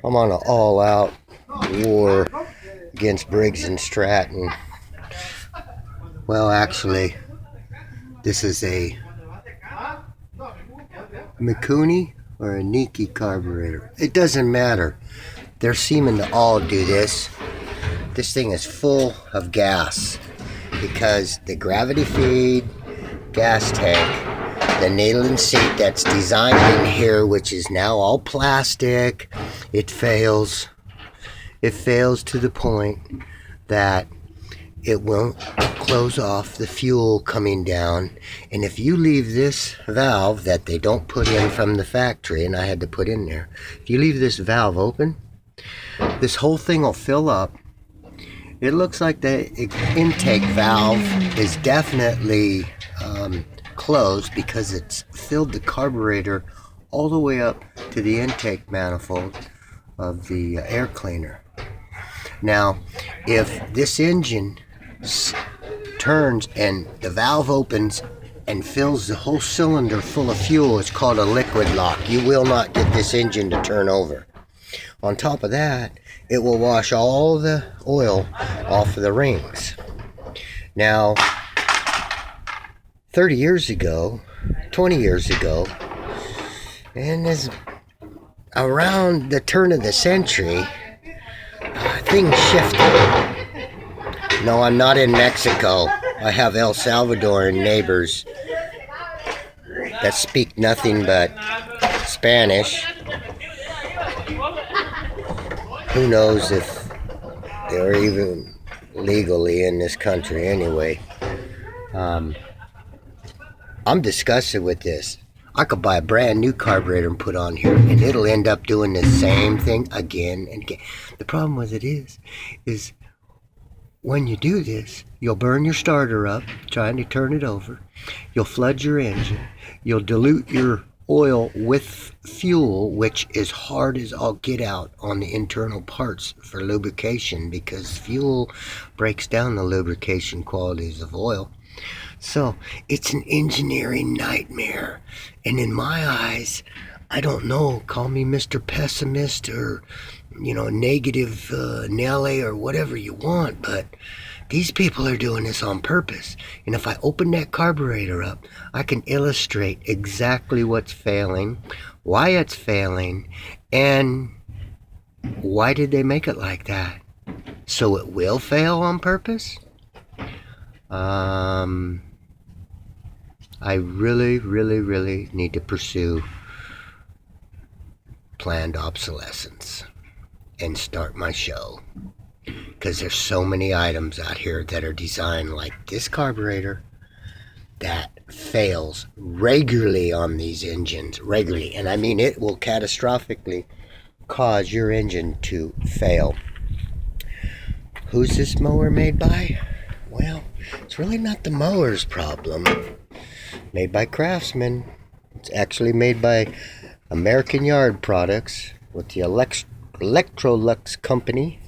I'm on an all-out war against Briggs and Stratton. Well, actually, this is a Mowmania or a Nikki carburetor. It doesn't matter. They're seeming to all do this. This thing is full of gas because the gravity feed gas tank, the needle and seat that's designed in here, which is now all plastic, it fails. It fails to the point that it won't close off the fuel coming down. And if you leave this valve that they don't put in from the factory, and I had to put in there, if you leave this valve open, this whole thing will fill up. It looks like the intake valve is definitely closed because it's filled the carburetor all the way up to the intake manifold of the air cleaner. Now, if this engine turns and the valve opens and fills the whole cylinder full of fuel, it's called a liquid lock. You will not get this engine to turn over. On top of that, it will wash all the oil off of the rings. Now, 30 years ago, 20 years ago, and as around the turn of the century, things shifted. No, I'm not in Mexico. I have El Salvadoran neighbors that speak nothing but Spanish. Who knows if they're even legally in this country anyway. I'm disgusted with this. I could buy a brand new carburetor and put on here, and it'll end up doing the same thing again and again. The problem with it is when you do this, you'll burn your starter up trying to turn it over. You'll flood your engine. You'll dilute your oil with fuel, which is hard as all get out on the internal parts for lubrication because fuel breaks down the lubrication qualities of oil. So it's an engineering nightmare. And in my eyes, I don't know, call me Mr. Pessimist or, negative Nelly or whatever you want, but these people are doing this on purpose. And if I open that carburetor up, I can illustrate exactly what's failing, why it's failing, and why did they make it like that? So it will fail on purpose? I really, really, really need to pursue planned obsolescence and start my show. Because there's so many items out here that are designed like this carburetor that fails regularly on these engines. Regularly. And I mean, it will catastrophically cause your engine to fail. Who's this mower made by? Well, it's really not the mower's problem. Made by Craftsman. It's actually made by American Yard Products with the Electrolux company.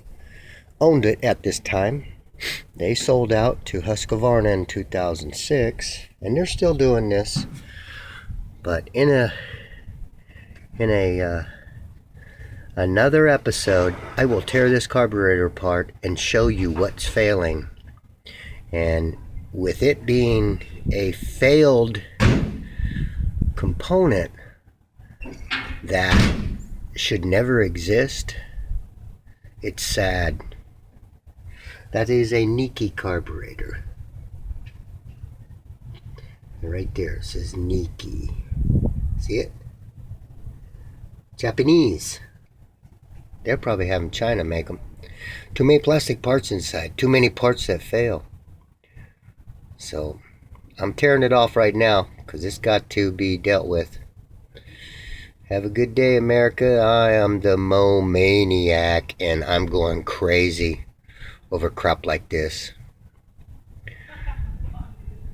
Owned it at this time. They sold out to Husqvarna in 2006, and they're still doing this. But in another episode, I will tear this carburetor apart and show you what's failing. And with it being a failed component that should never exist, it's sad. That is a Nikki carburetor. Right there, it says Nikki. See it? Japanese. They're probably having China make them. Too many plastic parts inside. Too many parts that fail. So, I'm tearing it off right now because it's got to be dealt with. Have a good day, America. I am the Mowmaniac, and I'm going crazy over crap like this.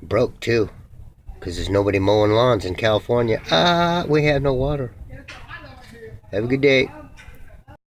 Broke too, because there's nobody mowing lawns in California. We have no water. Have a good day.